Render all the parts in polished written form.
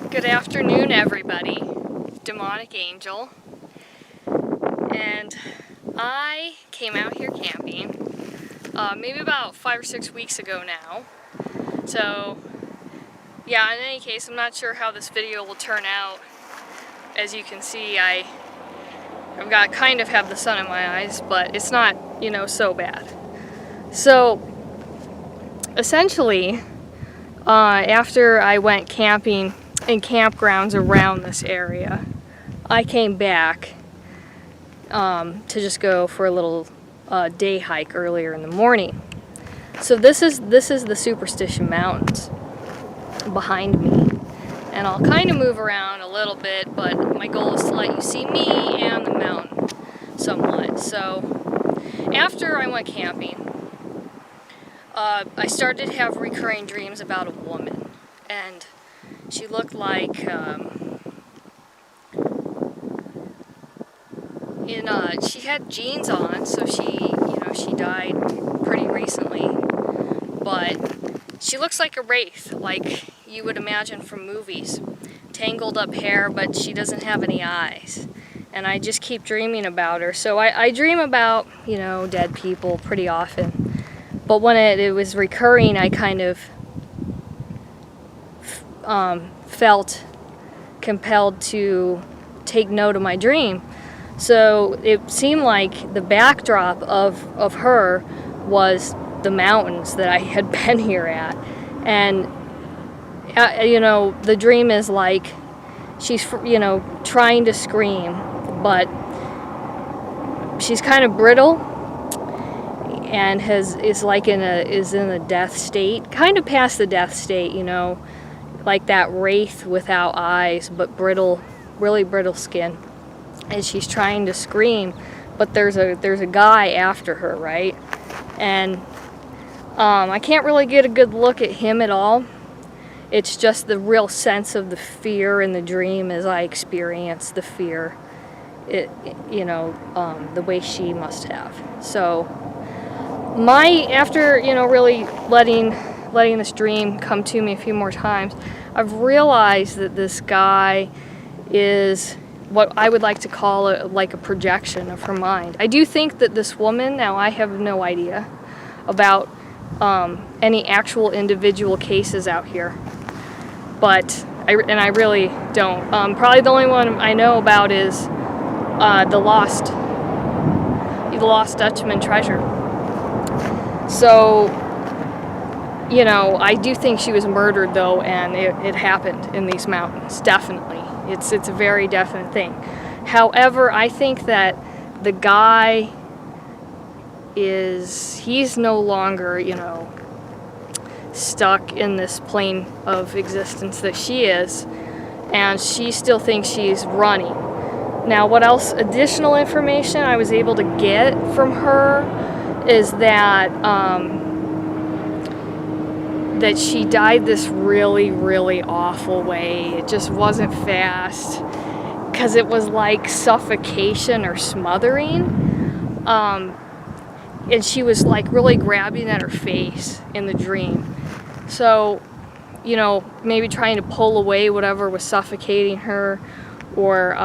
Good afternoon, everybody. Demonic Angel. And I came out here camping maybe about 5 or 6 weeks ago now. So yeah, in any case, I'm not sure how this video will turn out. As you can see, I've got kind of have the sun in my eyes, but it's not, so bad. So essentially, after I went camping in campgrounds around this area, I came back to just go for a little day hike earlier in the morning. So this is the Superstition Mountains behind me, and I'll kind of move around a little bit, but my goal is to let you see me and the mountain somewhat. So after I went camping, I started to have recurring dreams about a woman, and she looked like she had jeans on, so she died pretty recently, but she looks like a wraith, like you would imagine from movies. Tangled up hair, but she doesn't have any eyes. And I just keep dreaming about her. So I dream about, dead people pretty often. But when it was recurring, I kind of felt compelled to take note of my dream. So it seemed like the backdrop of her was the mountains that I had been here at. And, the dream is like she's, trying to scream, but she's kind of brittle and is in a death state, kind of past the death state, like that wraith without eyes, but brittle, really brittle skin. And she's trying to scream, but there's a guy after her, right? And I can't really get a good look at him at all. It's just the real sense of the fear in the dream as I experience the fear, the way she must have. So after really letting this dream come to me a few more times, I've realized that this guy is what I would like to call like a projection of her mind. I do think that this woman, now I have no idea about any actual individual cases out here, but I really don't. Probably the only one I know about is the lost Dutchman treasure. So, I do think she was murdered though, and it happened in these mountains, definitely. It's a very definite thing. However, I think that the guy he's no longer, stuck in this plane of existence that she is, and she still thinks she's running. Now, what else, additional information I was able to get from her is that that she died this really, really awful way. It just wasn't fast, because it was like suffocation or smothering. And she was like really grabbing at her face in the dream. So, maybe trying to pull away whatever was suffocating her, or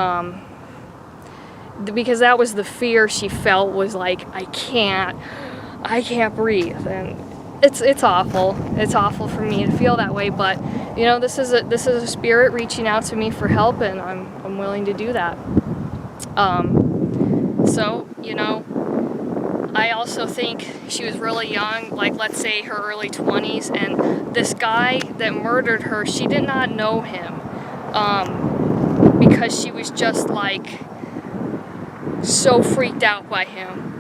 because that was the fear she felt, was like, I can't breathe. And it's awful. It's awful for me to feel that way, but this is a spirit reaching out to me for help, and I'm willing to do that. So I also think she was really young, like let's say her early 20s, and this guy that murdered her, she did not know him, because she was just like so freaked out by him.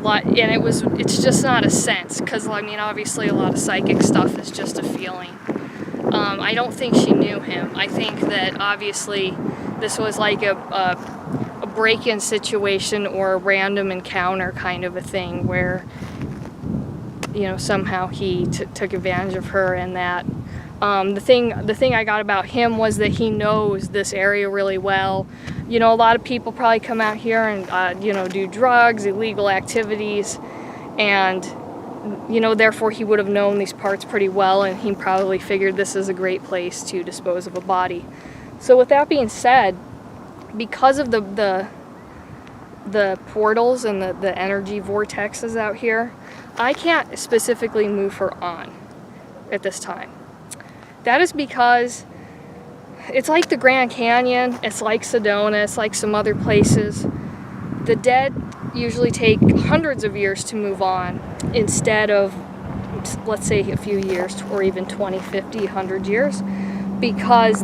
And it's just not a sense, because obviously a lot of psychic stuff is just a feeling. I don't think she knew him. I think that obviously this was like a break-in situation or a random encounter kind of a thing, where somehow he took advantage of her. And that the thing I got about him was that he knows this area really well. A lot of people probably come out here and do drugs, illegal activities, and you know, therefore he would have known these parts pretty well, and he probably figured this is a great place to dispose of a body. So with that being said, because of the portals and the energy vortexes out here, I can't specifically move her on at this time. That is because it's like the Grand Canyon, it's like Sedona, it's like some other places. The dead usually take hundreds of years to move on instead of, let's say, a few years, or even 20, 50, 100 years, because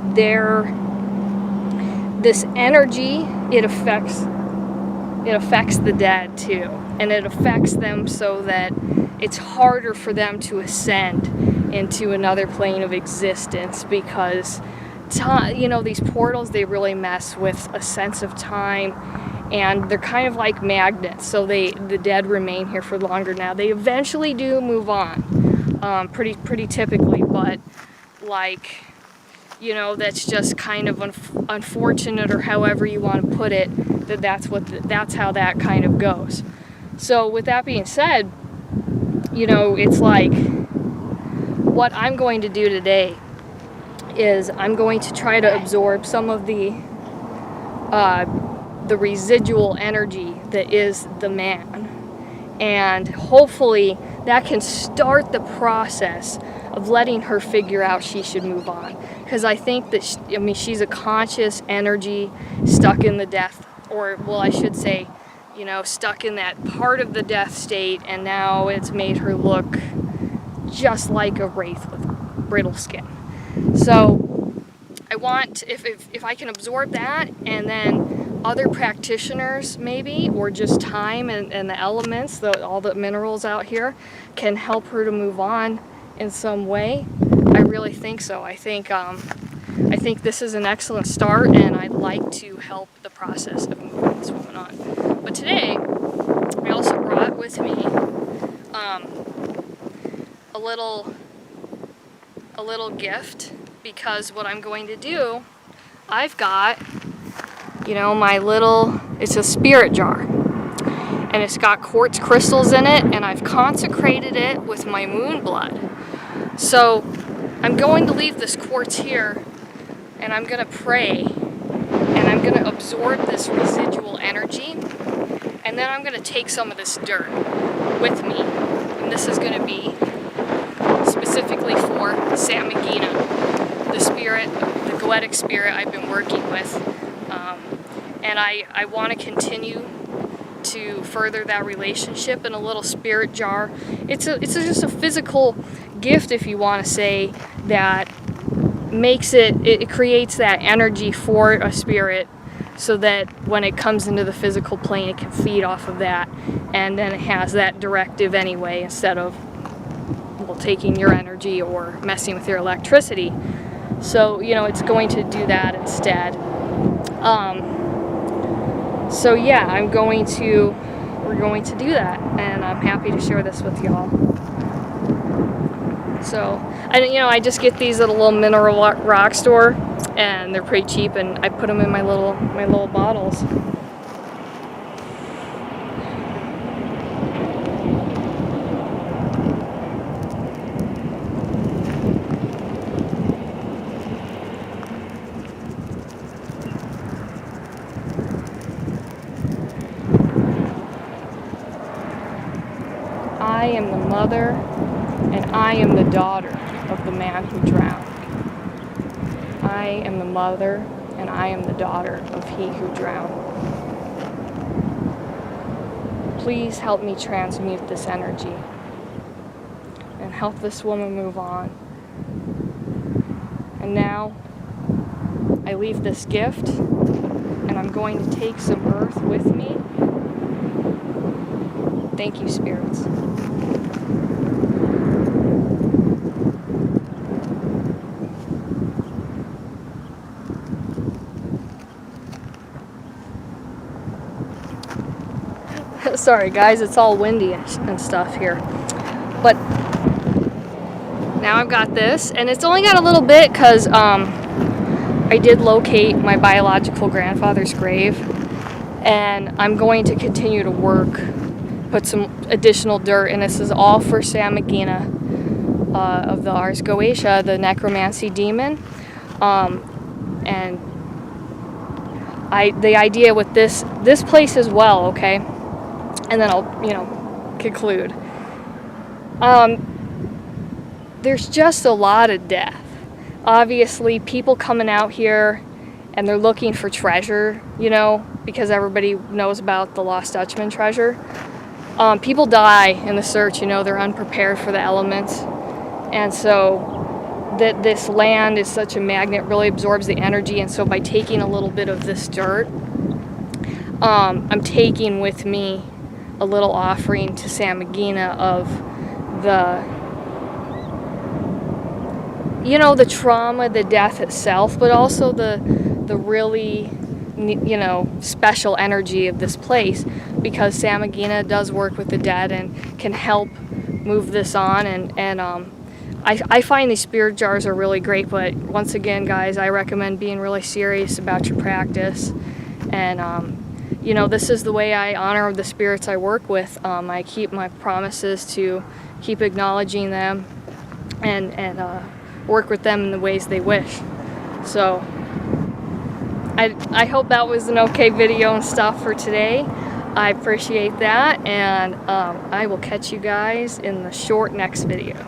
this energy, it affects the dead too, and it affects them so that it's harder for them to ascend into another plane of existence, because you know, these portals, they really mess with a sense of time, and they're kind of like magnets, so the dead remain here for longer. Now they eventually do move on, pretty typically, but like, you know, that's just kind of unfortunate, or however you want to put it, that's how that kind of goes. So with that being said, you know, it's like, what I'm going to do today is I'm going to try to absorb some of the residual energy that is the man, and hopefully that can start the process of letting her figure out she should move on. Because I think that she's a conscious energy stuck in the death, or well, I should say, you know, stuck in that part of the death state, and now it's made her look just like a wraith with brittle skin. So I want, if I can absorb that, and then other practitioners maybe, or just time and the elements, all the minerals out here, can help her to move on in some way. I really think so. I think this is an excellent start, and I'd like to help the process of moving this woman on. But today, I also brought with me a little gift, because what I'm going to do, I've got, you know, it's a spirit jar, and it's got quartz crystals in it, and I've consecrated it with my moon blood. So I'm going to leave this quartz here, and I'm going to pray, and I'm going to absorb this residual energy, and then I'm going to take some of this dirt with me, and this is going to be specifically for Samigina, the spirit, the goetic spirit I've been working with, and I want to continue to further that relationship in a little spirit jar. It's just a physical gift, if you want to say, that makes it creates that energy for a spirit, so that when it comes into the physical plane, it can feed off of that, and then it has that directive anyway, instead of, well, taking your energy or messing with your electricity. So, you know, it's going to do that instead. So yeah, we're going to do that, and I'm happy to share this with y'all. So, I just get these at a little mineral rock store, and they're pretty cheap, and I put them in my little bottles. I am the mother, and I am the daughter of the man who drowned. I am the mother, and I am the daughter of he who drowned. Please help me transmute this energy, and help this woman move on. And now, I leave this gift, and I'm going to take some earth with me. Thank you, spirits. Sorry guys, it's all windy and stuff here. But now I've got this, and it's only got a little bit because I did locate my biological grandfather's grave, and I'm going to continue to work put some additional dirt, and this is all for Samigina of the Ars Goetia, the necromancy demon. And the idea with this place as well, okay, and then I'll, you know, conclude. There's just a lot of death. Obviously, people coming out here and they're looking for treasure, you know, because everybody knows about the Lost Dutchman treasure. People die in the search, you know, they're unprepared for the elements. And so that this land is such a magnet, really absorbs the energy. And so by taking a little bit of this dirt, I'm taking with me a little offering to Samigina of the, you know, the trauma, the death itself, but also the really, you know, special energy of this place, because Samigina does work with the dead and can help move this on. And I find these spirit jars are really great, but once again, guys, I recommend being really serious about your practice. And you know, this is the way I honor the spirits I work with. I keep my promises to keep acknowledging them and work with them in the ways they wish. So I hope that was an okay video and stuff for today. I appreciate that, and I will catch you guys in the short next video.